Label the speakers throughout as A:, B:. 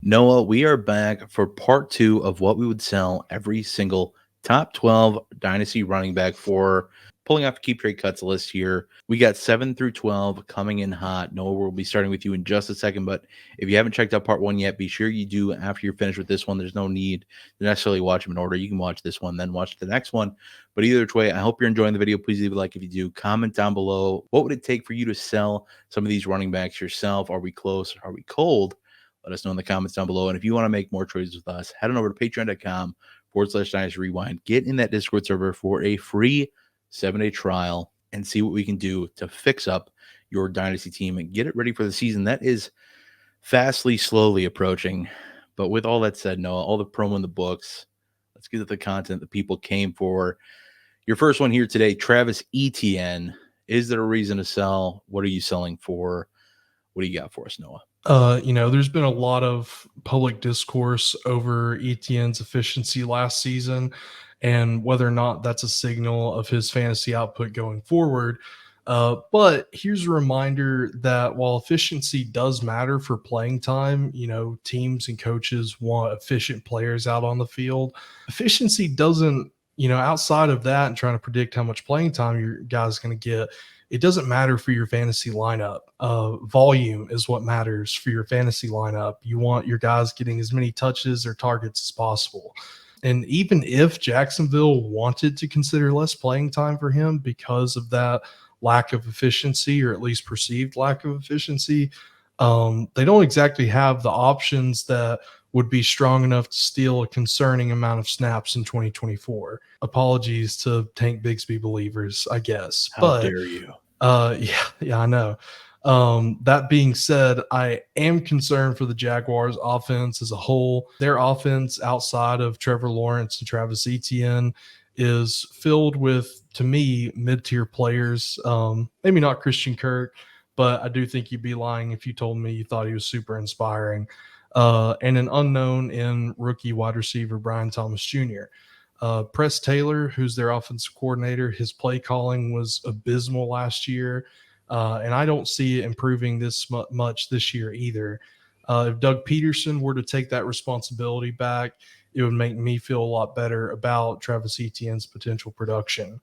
A: Noah, we are back for part two of what we would sell every single top 12 Dynasty running back for. Pulling off the Keep Trade Cuts list here. We got 7 through 12 coming in hot. Noah, we'll be starting with you in just a second, but if you haven't checked out part one yet, be sure you do after you're finished with this one. There's no need to necessarily watch them in order. You can watch this one, then watch the next one. But either way, I hope you're enjoying the video. Please leave a like if you do. Comment down below. What would it take for you to sell some of these running backs yourself? Are we close? Are we cold? Let us know in the comments down below. And if you want to make more trades with us, head on over to patreon.com/Dynasty Rewind. Get in that Discord server for a free 7-day trial and see what we can do to fix up your Dynasty team and get it ready for the season that is slowly approaching. But with all that said, Noah, all the promo in the books, let's get to the content that people came for. Your first one here today, Travis Etienne. Is there a reason to sell? What are you selling for? What do you got for us, Noah?
B: There's been a lot of public discourse over Etienne's efficiency last season and whether or not that's a signal of his fantasy output going forward. But here's a reminder that while efficiency does matter for playing time, teams and coaches want efficient players out on the field. Efficiency doesn't, outside of that and trying to predict how much playing time your guy's going to get, it doesn't matter for your fantasy lineup. Volume is what matters for your fantasy lineup. You want your guys getting as many touches or targets as possible. And even if Jacksonville wanted to consider less playing time for him because of that lack of efficiency, or at least perceived lack of efficiency, they don't exactly have the options that would be strong enough to steal a concerning amount of snaps in 2024. Apologies to Tank Bigsby believers, I guess.
A: How dare you?
B: Yeah, I know. That being said, I am concerned for the Jaguars offense as a whole. Their offense outside of Trevor Lawrence and Travis Etienne is filled with, to me, mid-tier players. Maybe not Christian Kirk, but I do think you'd be lying if you told me you thought he was super inspiring. And an unknown in rookie wide receiver Brian Thomas Jr. Press Taylor, who's their offensive coordinator, his play calling was abysmal last year. And I don't see it improving this much this year either. If Doug Peterson were to take that responsibility back, it would make me feel a lot better about Travis Etienne's potential production.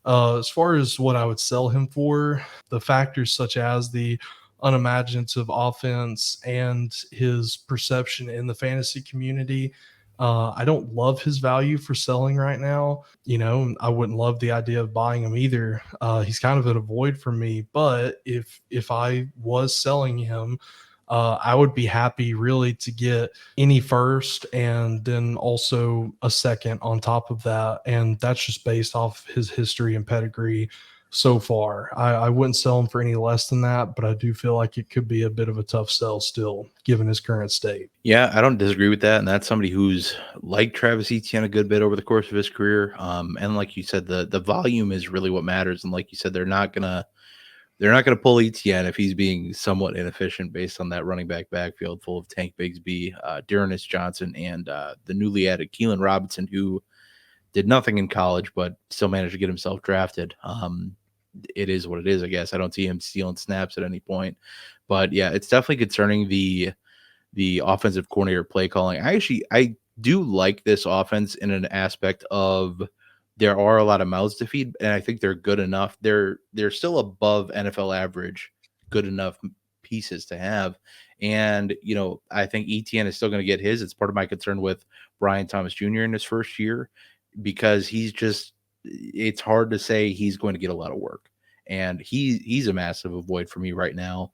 B: As far as what I would sell him for, the factors such as the unimaginative offense and his perception in the fantasy community, I don't love his value for selling right now. I wouldn't love the idea of buying him either. He's kind of at a void for me, but if I was selling him, I would be happy really to get any first and then also a second on top of that. And that's just based off his history and pedigree so far. I wouldn't sell him for any less than that, but I do feel like it could be a bit of a tough sell still, given his current state.
A: Yeah, I don't disagree with that. And that's somebody who's like Travis Etienne a good bit over the course of his career. And like you said, the volume is really what matters. And like you said, they're not gonna pull Etienne if he's being somewhat inefficient based on that running backfield full of Tank Bigsby, Dearness Johnson, and the newly added Keelan Robinson, who did nothing in college but still managed to get himself drafted. It is what it is, I guess. I don't see him stealing snaps at any point. But yeah, it's definitely concerning the offensive coordinator play calling. I do like this offense in an aspect of there are a lot of mouths to feed, and I think they're good enough. They're still above NFL average, good enough pieces to have. And, I think Etienne is still going to get his. It's part of my concern with Brian Thomas Jr. in his first year, because it's hard to say he's going to get a lot of work. And he's a massive avoid for me right now,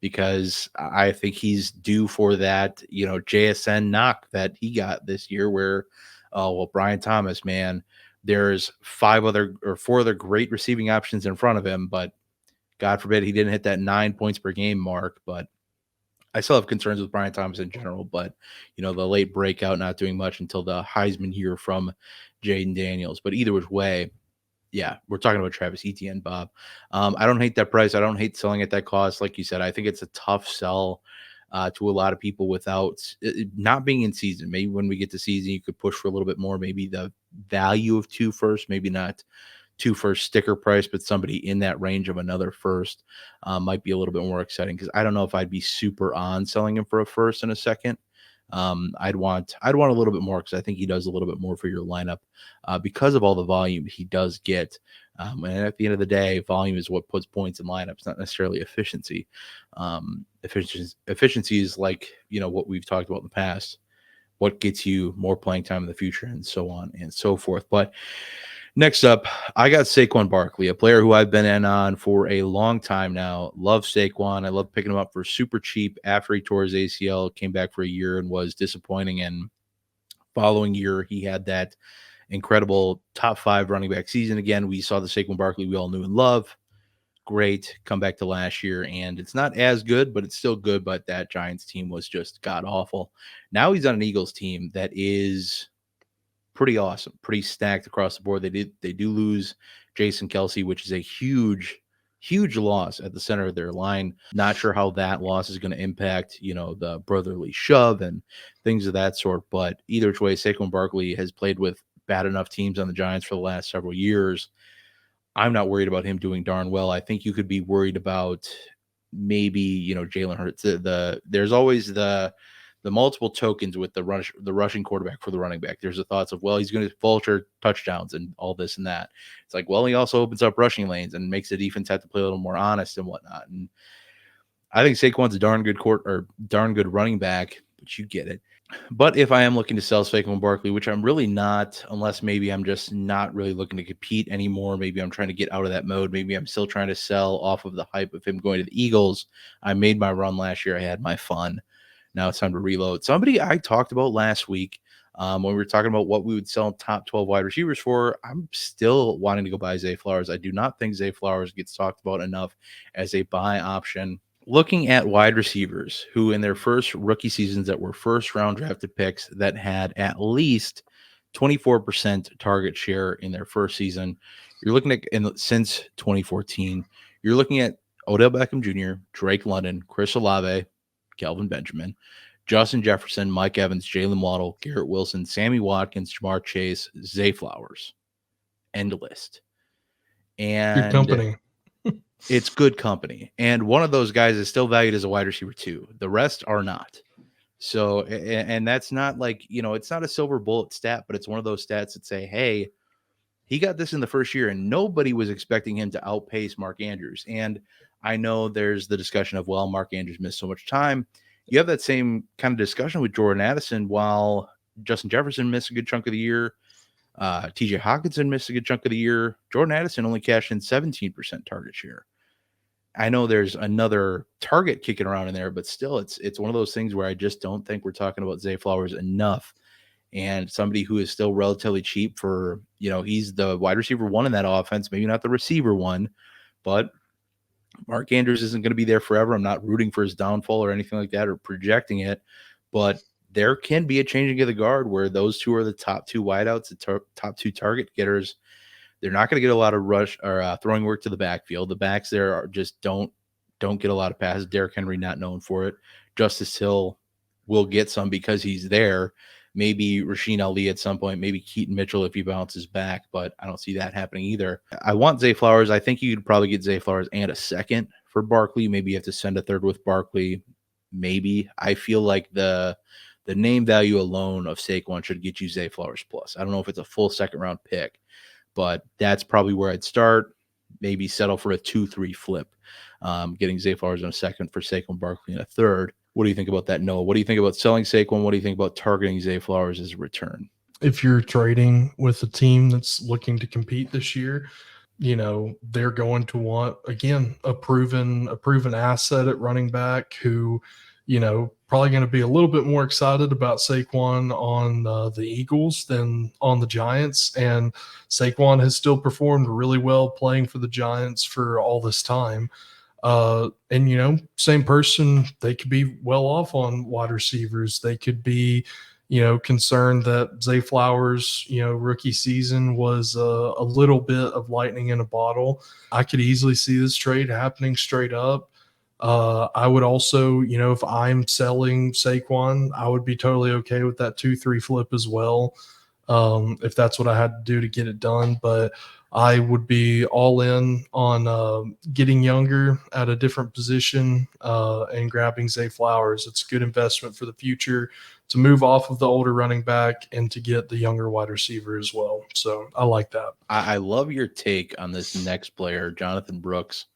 A: because I think he's due for that, JSN knock that he got this year where, Brian Thomas, man, there's 4 other great receiving options in front of him, but God forbid he didn't hit that 9 points per game mark. But I still have concerns with Brian Thomas in general, but the late breakout, not doing much until the Heisman year from Jaden Daniels. But either which way, yeah, we're talking about Travis Etienne, Bob. I don't hate that price. I don't hate selling at that cost. Like you said, I think it's a tough sell to a lot of people without not being in season. Maybe when we get to season, you could push for a little bit more. Maybe the value of 2 first, maybe not 2 first sticker price, but somebody in that range of another first might be a little bit more exciting, because I don't know if I'd be super on selling him for a first and a second. I'd want a little bit more because I think he does a little bit more for your lineup because of all the volume he does get. And at the end of the day, volume is what puts points in lineups, not necessarily efficiency. Efficiency is like, what we've talked about in the past, what gets you more playing time in the future, and so on and so forth. But next up, I got Saquon Barkley, a player who I've been in on for a long time now. Love Saquon. I love picking him up for super cheap after he tore his ACL, came back for a year and was disappointing. And following year, he had that incredible top 5 running back season again. We saw the Saquon Barkley we all knew and love. Great. Come back to last year, and it's not as good, but it's still good. But that Giants team was just god awful. Now he's on an Eagles team that is pretty awesome, pretty stacked across the board. They do lose Jason Kelce, which is a huge loss at the center of their line. Not sure how that loss is going to impact, the brotherly shove and things of that sort. But either which way, Saquon Barkley has played with bad enough teams on the Giants for the last several years. I'm not worried about him doing darn well. I think you could be worried about maybe, Jalen Hurts. There's always the multiple tokens with the rushing quarterback for the running back. There's the thoughts of, well, he's going to vulture touchdowns and all this and that. It's like, well, he also opens up rushing lanes and makes the defense have to play a little more honest and whatnot. And I think Saquon's a darn good running back, but you get it. But if I am looking to sell Saquon Barkley, which I'm really not, unless maybe I'm just not really looking to compete anymore, maybe I'm trying to get out of that mode, maybe I'm still trying to sell off of the hype of him going to the Eagles. I made my run last year. I had my fun. Now it's time to reload. Somebody I talked about last week when we were talking about what we would sell top 12 wide receivers for, I'm still wanting to go buy Zay Flowers. I do not think Zay Flowers gets talked about enough as a buy option. Looking at wide receivers who in their first rookie seasons that were first round drafted picks that had at least 24% target share in their first season, you're looking at since 2014, you're looking at Odell Beckham Jr., Drake London, Chris Olave, Kelvin Benjamin, Justin Jefferson, Mike Evans, Jalen Waddle, Garrett Wilson, Sammy Watkins, Jamar Chase, Zay Flowers. End list. And
B: good company.
A: It's good company. And one of those guys is still valued as a wide receiver too. The rest are not. So, and that's not like, it's not a silver bullet stat, but it's one of those stats that say, hey, he got this in the first year and nobody was expecting him to outpace Mark Andrews. And I know there's the discussion of, well, Mark Andrews missed so much time. You have that same kind of discussion with Jordan Addison while Justin Jefferson missed a good chunk of the year. TJ Hawkinson missed a good chunk of the year. Jordan Addison only cashed in 17% target share. I know there's another target kicking around in there, but still it's one of those things where I just don't think we're talking about Zay Flowers enough. And somebody who is still relatively cheap for, he's the wide receiver 1 in that offense, maybe not the receiver 1, but Mark Andrews isn't going to be there forever. I'm not rooting for his downfall or anything like that or projecting it, but there can be a changing of the guard where those two are the top 2 wideouts, the top 2 target getters. They're not going to get a lot of rush or throwing work to the backfield. The backs there are just don't get a lot of passes. Derrick Henry not known for it. Justice Hill will get some because he's there. Maybe Rasheen Ali at some point. Maybe Keaton Mitchell if he bounces back, but I don't see that happening either. I want Zay Flowers. I think you could probably get Zay Flowers and a second for Barkley. Maybe you have to send a third with Barkley. Maybe. I feel like the name value alone of Saquon should get you Zay Flowers plus. I don't know if it's a full second round pick, but that's probably where I'd start. Maybe settle for a 2-3 flip, getting Zay Flowers in a second for Saquon Barkley in a third. What do you think about that, Noah? What do you think about selling Saquon? What do you think about targeting Zay Flowers as a return?
B: If you're trading with a team that's looking to compete this year, they're going to want, again, a proven asset at running back who, probably going to be a little bit more excited about Saquon on the Eagles than on the Giants. And Saquon has still performed really well playing for the Giants for all this time. And, same person, they could be well off on wide receivers. They could be, concerned that Zay Flowers, rookie season was a little bit of lightning in a bottle. I could easily see this trade happening straight up. I would also, if I'm selling Saquon, I would be totally okay with that 2-3 flip as well. If that's what I had to do to get it done, but I would be all in on getting younger at a different position and grabbing Zay Flowers. It's a good investment for the future to move off of the older running back and to get the younger wide receiver as well. So I like that.
A: I love your take on this next player, Jonathon Brooks.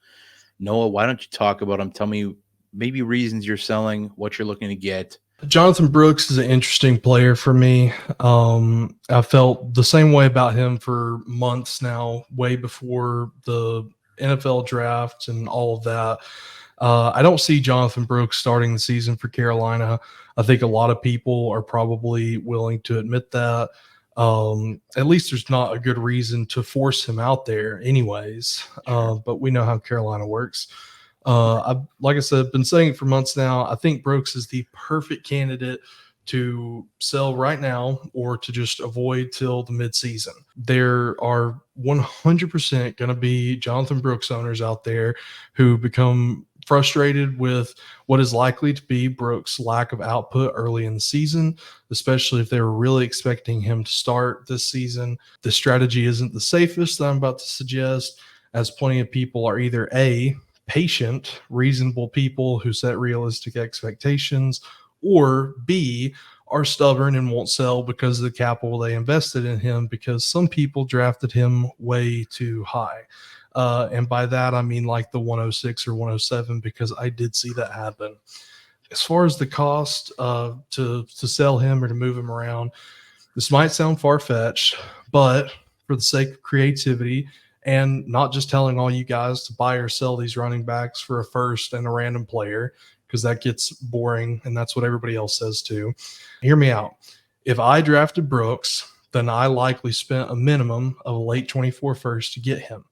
A: Noah, why don't you talk about him? Tell me maybe reasons you're selling, what you're looking to get.
B: Jonathon Brooks is an interesting player for me. I felt the same way about him for months now, way before the NFL draft and all of that. I don't see Jonathon Brooks starting the season for Carolina. I think a lot of people are probably willing to admit that. At least there's not a good reason to force him out there anyways. But we know how Carolina works. Like I said, been saying it for months now. I think Brooks is the perfect candidate to sell right now or to just avoid till the midseason. There are 100% going to be Jonathon Brooks owners out there who become frustrated with what is likely to be Brooks' lack of output early in the season, especially if they were really expecting him to start this season. The strategy isn't the safest that I'm about to suggest, as plenty of people are either A, patient, reasonable people who set realistic expectations, or B, are stubborn and won't sell because of the capital they invested in him, because some people drafted him way too high. And by that, I mean like the 106 or 107, because I did see that happen. As far as the cost to sell him or to move him around, this might sound far-fetched, but for the sake of creativity and not just telling all you guys to buy or sell these running backs for a first and a random player, because that gets boring and that's what everybody else says too. Hear me out. If I drafted Brooks, then I likely spent a minimum of a late 24 first to get him.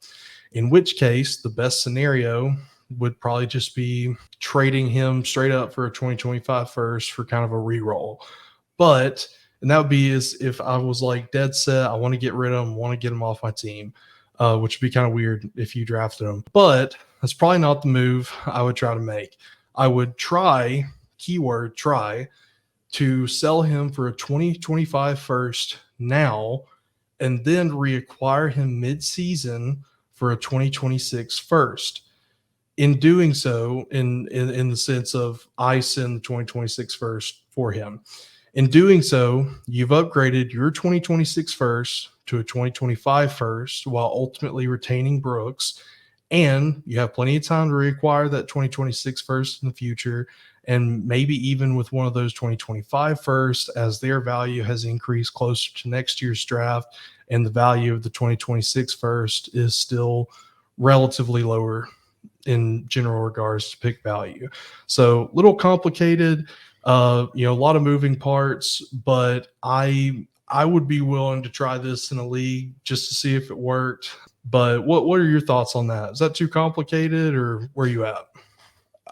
B: In which case, the best scenario would probably just be trading him straight up for a 2025 first for kind of a reroll. And that would be as if I was like dead set, I want to get rid of him, want to get him off my team, which would be kind of weird if you drafted him. But that's probably not the move I would try to make. I would try, keyword try, to sell him for a 2025 first now and then reacquire him mid-season for a 2026 first. In doing so, in the sense of I send the 2026 first for him. In doing so, you've upgraded your 2026 first to a 2025 first while ultimately retaining Brooks, and you have plenty of time to reacquire that 2026 first in the future, and maybe even with one of those 2025 first, as their value has increased closer to next year's draft and the value of the 2026 first is still relatively lower in general regards to pick value. So little complicated, a lot of moving parts, but I would be willing to try this in a league just to see if it worked. But what are your thoughts on that? Is that too complicated, or where are you at?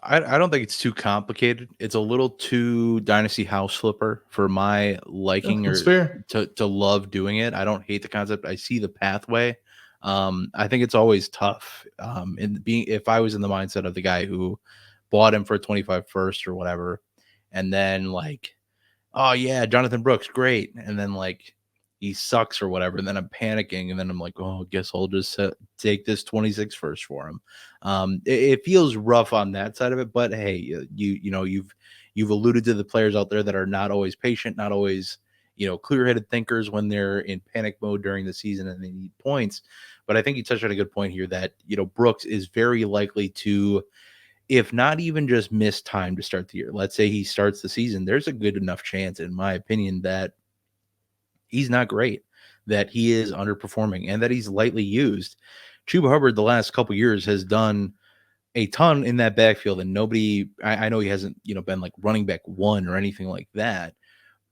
A: I don't think it's too complicated. It's a little too dynasty house flipper for my
B: Yeah,
A: liking
B: that's
A: or
B: fair.
A: to love doing it. I don't hate the concept. I see the pathway. I think it's always tough. In being if I was in the mindset of the guy who bought him for a 25 first or whatever, and then like, oh yeah, Jonathon Brooks, great. And then like he sucks or whatever. And then I'm panicking. And then I'm like, oh, I guess I'll just take this 26 first for him. It feels rough on that side of it, but hey, you've alluded to the players out there that are not always patient, not always, clear-headed thinkers when they're in panic mode during the season and they need points. But I think you touched on a good point here that, Brooks is very likely to, if not even just miss time to start the year. Let's say he starts the season. There's a good enough chance, in my opinion, that he's not great, that he is underperforming, and that he's lightly used. Chuba Hubbard the last couple years has done a ton in that backfield, and nobody, I know he hasn't, been like running back one or anything like that,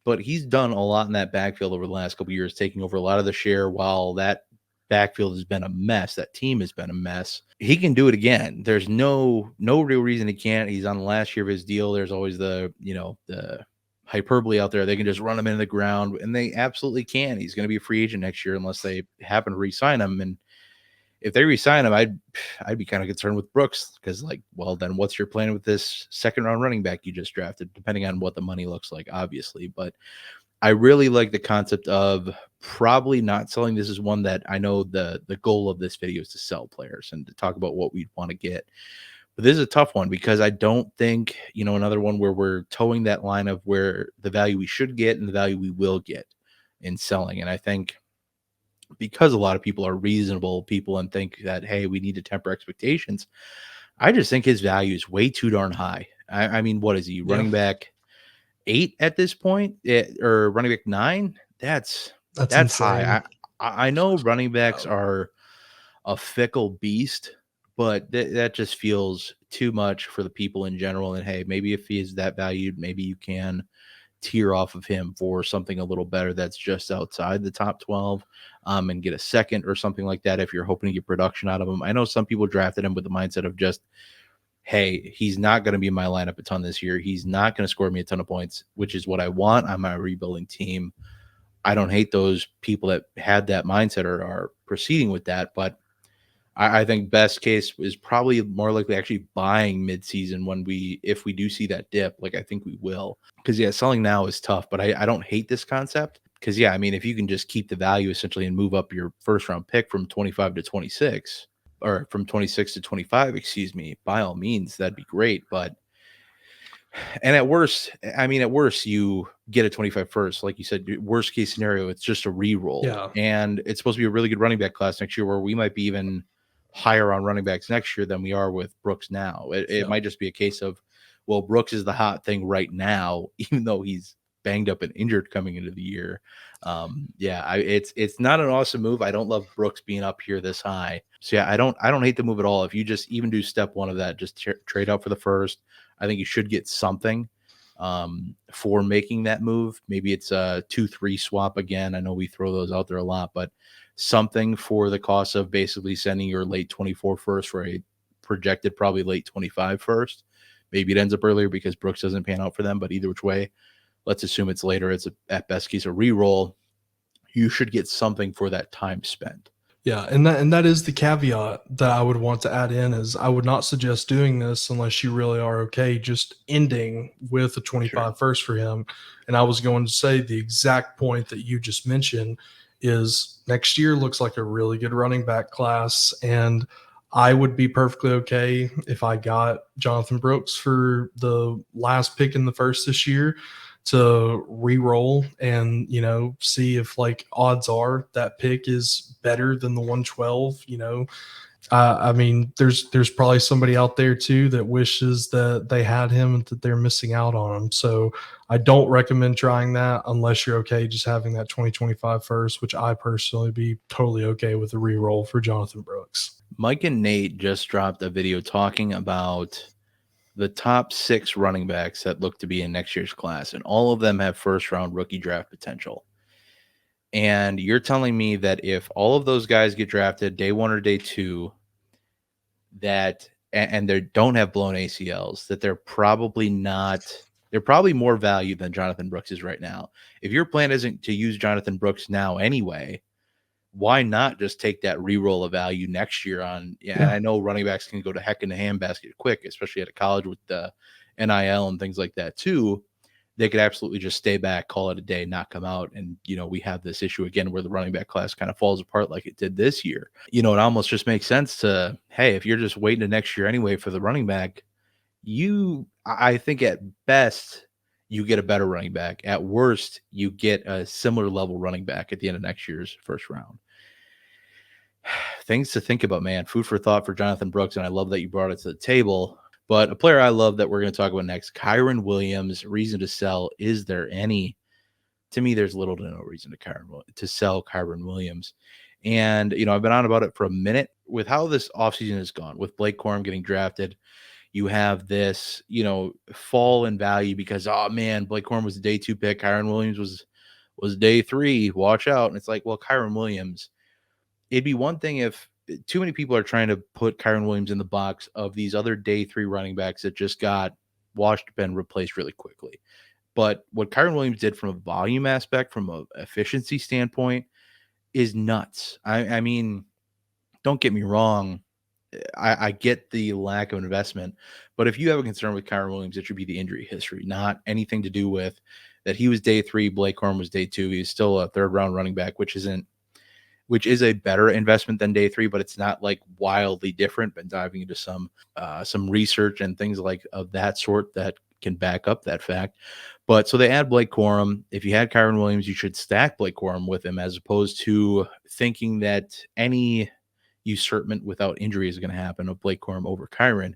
A: but he's done a lot in that backfield over the last couple years, taking over a lot of the share while that backfield has been a mess. That team has been a mess. He can do it again. There's no real reason he can't. He's on the last year of his deal. There's always the hyperbole out there. They can just run him into the ground, and they absolutely can. He's going to be a free agent next year unless they happen to re-sign him. And if they re-sign him, I'd be kind of concerned with Brooks, because then what's your plan with this second round running back you just drafted, depending on what the money looks like, obviously. But I really like the concept of probably not selling. This is one that I know the goal of this video is to sell players and to talk about what we'd want to get. But this is a tough one because I don't think, another one where we're towing that line of where the value we should get and the value we will get in selling. And I think because a lot of people are reasonable people and think that, hey, we need to temper expectations, I just think his value is way too darn high. I mean, what is he,
B: Yeah,
A: running back 8 at this point, or running back 9?
B: that's
A: That's
B: insane.
A: high. I know running backs
B: Yeah.
A: are a fickle beast, but that just feels too much for the people in general. And hey, maybe if he is that valued, maybe you can tier off of him for something a little better that's just outside the top 12, and get a second or something like that if you're hoping to get production out of him. I know some people drafted him with the mindset of just, hey, he's not going to be in my lineup a ton this year. He's not going to score me a ton of points, which is what I want on my rebuilding team. I don't hate those people that had that mindset or are proceeding with that, but I think best case is probably more likely actually buying midseason if we do see that dip, like I think we will. Because yeah, selling now is tough, but I don't hate this concept. Because yeah, I mean, if you can just keep the value essentially and move up your first round pick from 25 to 26, or from 26 to 25, excuse me, by all means, that'd be great. But and at worst, you get a 25 first. Like you said, worst case scenario, it's just a re-roll.
B: Yeah.
A: And it's supposed to be a really good running back class next year where we might be even higher on running backs next year than we are with Brooks now. It might just be a case of, well, Brooks is the hot thing right now, even though he's banged up and injured coming into the year. It's not an awesome move. I don't love Brooks being up here this high. So yeah, I don't hate the move at all. If you just even do step one of that, just trade out for the first. I think you should get something for making that move. Maybe it's a 2-3 swap again. I know we throw those out there a lot, but something for the cost of basically sending your late 24 first for a projected probably late 25 first. Maybe it ends up earlier because Brooks doesn't pan out for them, but either which way, let's assume it's later. It's at best case a re-roll. You should get something for that time spent.
B: Yeah, and that is the caveat that I would want to add in is I would not suggest doing this unless you really are okay just ending with a 25 first for him. And I was going to say the exact point that you just mentioned is next year looks like a really good running back class, and I would be perfectly okay if I got Jonathon Brooks for the last pick in the first this year to re-roll and see if like odds are that pick is better than the 112. I mean there's probably somebody out there too that wishes that they had him and that they're missing out on him. So I don't recommend trying that unless you're okay just having that 2025 first, which I personally be totally okay with the re-roll for Jonathon Brooks.
A: Mike and Nate just dropped a video talking about the top 6 running backs that look to be in next year's class, and all of them have first round rookie draft potential. And you're telling me that if all of those guys get drafted day 1 or day 2, that and they don't have blown ACLs, that they're probably more value than Jonathon Brooks is right now. If your plan isn't to use Jonathon Brooks now anyway, why not just take that re-roll of value next year on? Yeah, and I know running backs can go to heck in the handbasket quick, especially at a college with the NIL and things like that too. They could absolutely just stay back, call it a day, not come out. And, we have this issue again where the running back class kind of falls apart like it did this year. It almost just makes sense to, hey, if you're just waiting to next year anyway for the running back, I think at best, you get a better running back. At worst, you get a similar level running back at the end of next year's first round. Things to think about, man. Food for thought for Jonathon Brooks, and I love that you brought it to the table. But a player I love that we're going to talk about next, Kyren Williams. Reason to sell? Is there any? To me, there's little to no reason to sell Kyren Williams. And, I've been on about it for a minute. With how this offseason has gone, with Blake Corum getting drafted, you have this, fall in value because, oh, man, Blake Corum was the day 2 pick. Kyren Williams was day 3. Watch out. And it's like, well, Kyren Williams, it'd be one thing if too many people are trying to put Kyren Williams in the box of these other day 3 running backs that just got washed up and replaced really quickly. But what Kyren Williams did from a volume aspect, from an efficiency standpoint, is nuts. I mean, don't get me wrong. I get the lack of investment, but if you have a concern with Kyren Williams, it should be the injury history, not anything to do with that he was day 3, Blake Corum was day 2. He's still a 3rd round running back, which isn't which is a better investment than day 3, but it's not like wildly different. Been diving into some research and things like of that sort that can back up that fact. But so they add Blake Corum. If you had Kyren Williams, you should stack Blake Corum with him, as opposed to thinking that any usurpment without injury is going to happen of Blake Corum over Kyren.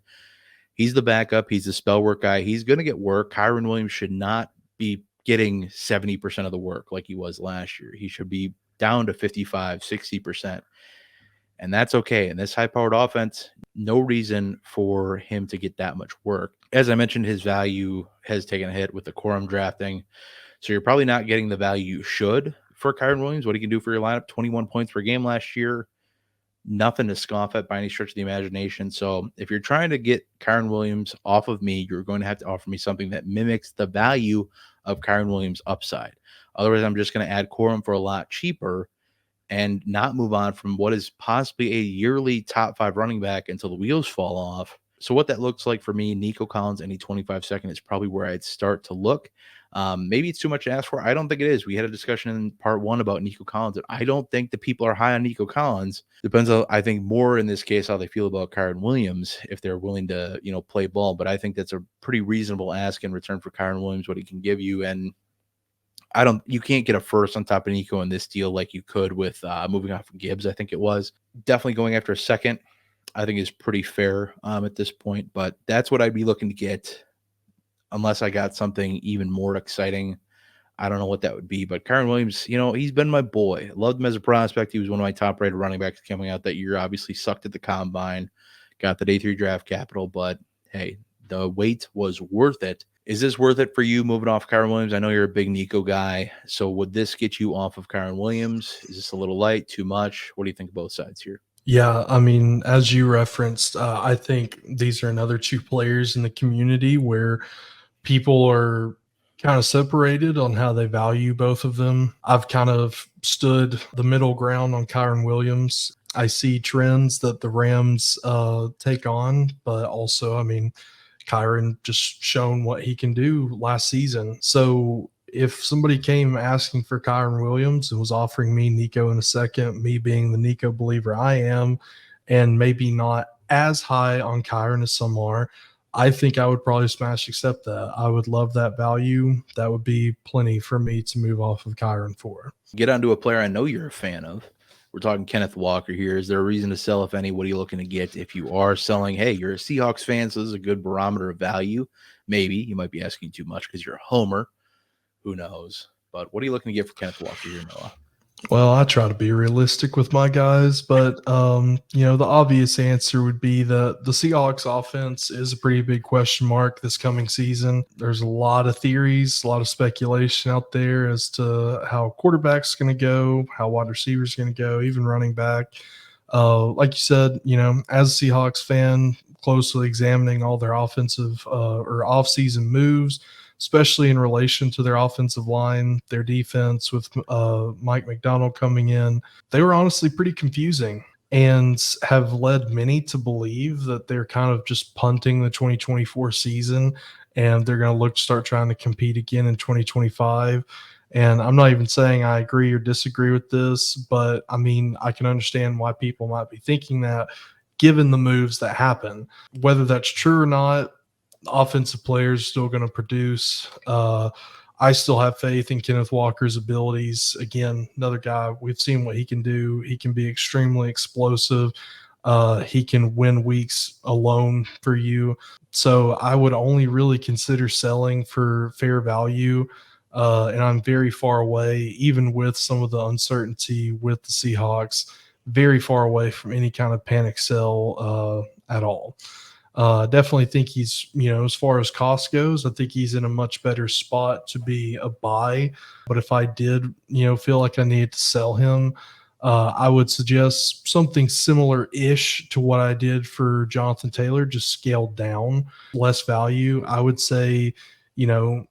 A: He's the backup. He's the spell work guy. He's going to get work. Kyren Williams should not be getting 70% of the work like he was last year. He should be down to 55, 60%. And that's okay. In this high-powered offense, no reason for him to get that much work. As I mentioned, his value has taken a hit with the Corum drafting. So you're probably not getting the value you should for Kyren Williams. What he can do for your lineup, 21 points per game last year. Nothing to scoff at by any stretch of the imagination. So if you're trying to get Kyren Williams off of me, you're going to have to offer me something that mimics the value of Kyren Williams' upside. Otherwise, I'm just going to add Corum for a lot cheaper and not move on from what is possibly a yearly top 5 running back until the wheels fall off. So what that looks like for me, Nico Collins, any 25-second is probably where I'd start to look. Maybe it's too much to ask for. I don't think it is. We had a discussion in part 1 about Nico Collins. I don't think the people are high on Nico Collins. Depends on, I think, more in this case, how they feel about Kyren Williams, if they're willing to, play ball. But I think that's a pretty reasonable ask in return for Kyren Williams, what he can give you. And you can't get a first on top of Nico in this deal like you could with moving off of Gibbs, I think it was. Definitely going after a second, I think is pretty fair at this point. But that's what I'd be looking to get, unless I got something even more exciting. I don't know what that would be. But Kyren Williams, he's been my boy. Loved him as a prospect. He was one of my top-rated running backs coming out that year. Obviously sucked at the combine, got the day 3 draft capital. But, hey, the wait was worth it. Is this worth it for you moving off Kyren Williams? I know you're a big Nico guy. So would this get you off of Kyren Williams? Is this a little light, too much? What do you think of both sides here?
B: Yeah, I mean, as you referenced, I think these are another 2 players in the community where people are kind of separated on how they value both of them. I've kind of stood the middle ground on Kyren Williams. I see trends that the Rams take on, but also, I mean, Kyren just shown what he can do last season. So if somebody came asking for Kyren Williams and was offering me Nico in a second, me being the Nico believer I am, and maybe not as high on Kyren as some are, I think I would probably smash accept that. I would love that value. That would be plenty for me to move off of Kyren for.
A: Get onto a player I know you're a fan of. We're talking Kenneth Walker here. Is there a reason to sell, if any? What are you looking to get? If you are selling, hey, you're a Seahawks fan, so this is a good barometer of value. Maybe you might be asking too much because you're a homer. Who knows? But what are you looking to get for Kenneth Walker here, Noah?
B: Well, I try to be realistic with my guys, but the obvious answer would be that the Seahawks offense is a pretty big question mark this coming season. There's a lot of theories, a lot of speculation out there as to how quarterback's going to go, how wide receiver's going to go, even running back. Like you said, as a Seahawks fan, closely examining all their offensive or off-season moves, especially in relation to their offensive line, their defense with Mike McDonald coming in. They were honestly pretty confusing and have led many to believe that they're kind of just punting the 2024 season and they're going to look to start trying to compete again in 2025. And I'm not even saying I agree or disagree with this, but I mean, I can understand why people might be thinking that given the moves that happen. Whether that's true or not, offensive players still going to produce. I still have faith in Kenneth Walker's abilities. Again, another guy, we've seen what he can do. He can be extremely explosive. He can win weeks alone for you. So I would only really consider selling for fair value. And I'm very far away, even with some of the uncertainty with the Seahawks, very far away from any kind of panic sell at all. Definitely think he's, as far as cost goes, I think he's in a much better spot to be a buy. But if I did, feel like I needed to sell him, I would suggest something similar-ish to what I did for Jonathan Taylor, just scaled down, less value. I would say,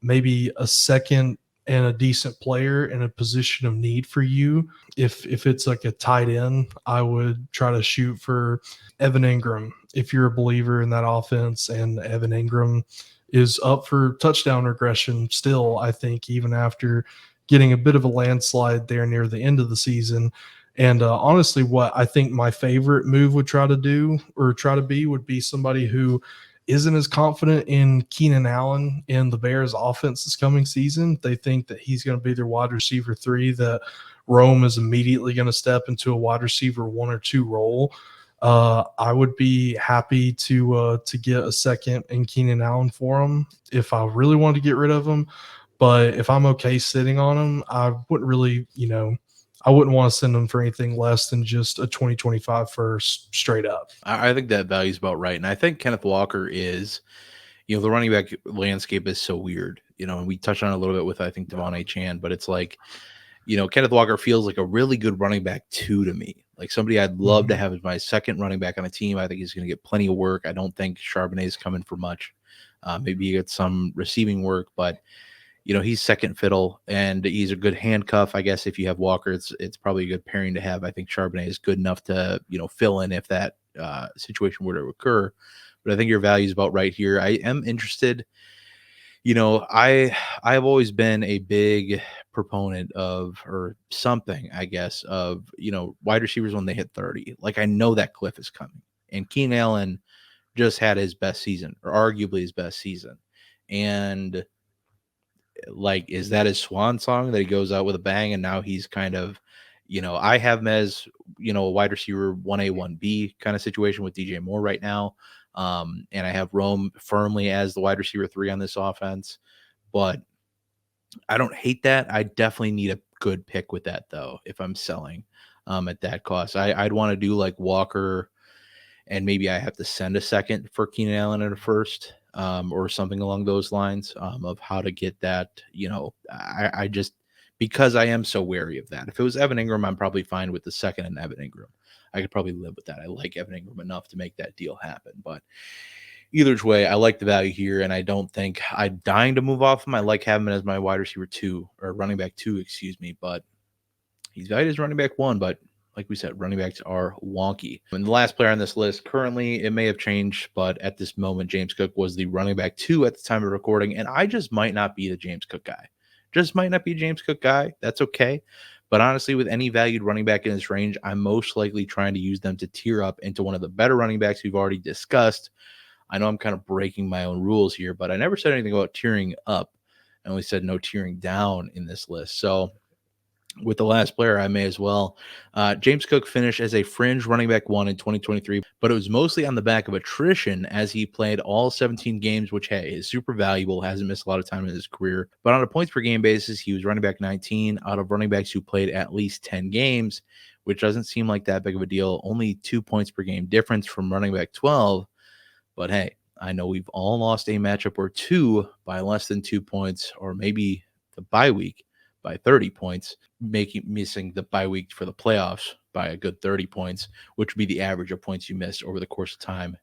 B: maybe a second and a decent player in a position of need for you. If it's like a tight end, I would try to shoot for Evan Ingram. If you're a believer in that offense, and Evan Ingram is up for touchdown regression still, I think, even after getting a bit of a landslide there near the end of the season. And honestly, what I think my favorite move would try to do or try to be would be somebody who isn't as confident in Keenan Allen in the Bears offense this coming season. They think that he's going to be their wide receiver 3, that Rome is immediately going to step into a wide receiver 1 or 2 role. I would be happy to get a second in Keenan Allen for him if I really wanted to get rid of him. But if I'm okay sitting on him, I wouldn't really, I wouldn't want to send him for anything less than just a 2025 first straight up.
A: I think that value is about right. And I think Kenneth Walker is, the running back landscape is so weird, and we touched on it a little bit with, I think, Devon Etienne, but it's like, Kenneth Walker feels like a really good running back 2 to me. Like somebody I'd love to have as my second running back on a team. I think he's going to get plenty of work. I don't think Charbonnet's coming for much. Maybe he gets some receiving work, but he's second fiddle and he's a good handcuff. I guess if you have Walker, it's probably a good pairing to have. I think Charbonnet is good enough to, fill in if that situation were to occur. But I think your value is about right here. I am interested. I've always been a big proponent of, or something, I guess, of, wide receivers when they hit 30. Like I know that cliff is coming. And Keenan Allen just had his best season, or arguably his best season. And like, is that his swan song that he goes out with a bang and now he's kind of, I have him as, a wide receiver 1A, 1B kind of situation with DJ Moore right now. And I have Rome firmly as the wide receiver 3 on this offense, but I don't hate that. I definitely need a good pick with that though. If I'm selling at that cost, I'd want to do like Walker, and maybe I have to send a second for Keenan Allen at a first. Or something along those lines of how to get that, I just, because I am so wary of that. If it was Evan Ingram, I'm probably fine with the second and Evan Ingram. I could probably live with that. I like Evan Ingram enough to make that deal happen. But either way, I like the value here, and I don't think I'm dying to move off him. I like having him as my wide receiver 2, or running back 2, excuse me. But he's valued as running back 1, but like we said, running backs are wonky. And the last player on this list, currently, it may have changed, but at this moment, James Cook was the running back 2 at the time of recording, and I just might not be the James Cook guy. Just might not be a James Cook guy. That's okay. But honestly, with any valued running back in this range, I'm most likely trying to use them to tier up into one of the better running backs we've already discussed. I know I'm kind of breaking my own rules here, but I never said anything about tiering up. I only said no tiering down in this list. So with the last player, I may as well. James Cook finished as a fringe running back 1 in 2023, but it was mostly on the back of attrition as he played all 17 games, which, hey, is super valuable, hasn't missed a lot of time in his career. But on a points per game basis, he was running back 19 out of running backs who played at least 10 games, which doesn't seem like that big of a deal. Only 2 points per game difference from running back 12. But hey, I know we've all lost a matchup or 2 by less than 2 points, or maybe the bye week by 30 points, missing the bye week for the playoffs by a good 30 points, which would be the average of points you missed over the course of time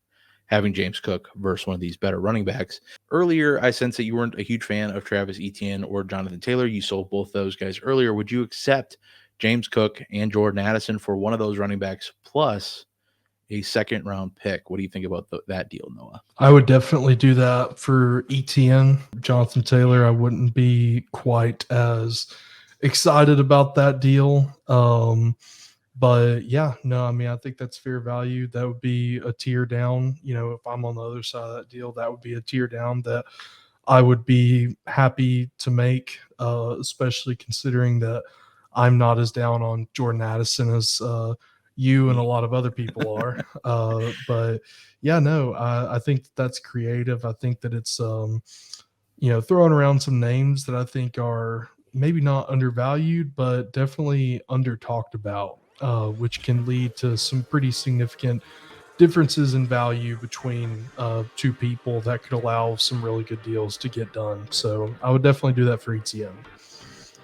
A: having James Cook versus one of these better running backs. Earlier, I sensed that you weren't a huge fan of Travis Etienne or Jonathan Taylor. You sold both those guys earlier. Would you accept James Cook and Jordan Addison for one of those running backs plus a second round pick? What do you think about that deal, Noah?
B: I would definitely do that for Etienne. Jonathan Taylor, I wouldn't be quite as excited about that deal. But yeah, no, I mean, I think that's fair value. That would be a tier down. If I'm on the other side of that deal, that would be a tier down that I would be happy to make, especially considering that I'm not as down on Jordan Addison as you and a lot of other people are. But yeah, no, I think that's creative. I think that it's, throwing around some names that I think are maybe not undervalued, but definitely under talked about, which can lead to some pretty significant differences in value between 2 people that could allow some really good deals to get done. So I would definitely do that for ETM.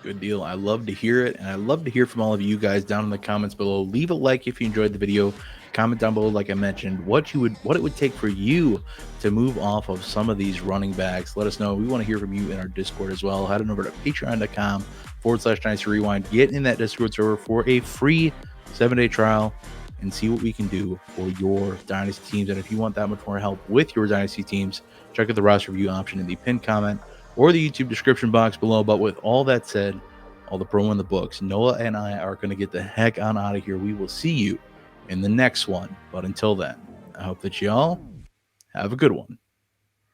A: Good deal. I love to hear it, and I love to hear from all of you guys down in the comments below. Leave a like if you enjoyed the video. Comment down below, like I mentioned, what it would take for you to move off of some of these running backs. Let us know. We want to hear from you in our Discord as well. Head on over to patreon.com/Dynasty Rewind. Get in that Discord server for a free 7-day trial and see what we can do for your Dynasty teams. And if you want that much more help with your Dynasty teams, check out the roster review option in the pinned comment or the YouTube description box below. But with all that said, all the promo in the books. Noah and I are going to get the heck on out of here. We will see you in the next one. But until then, I hope that y'all have a good one.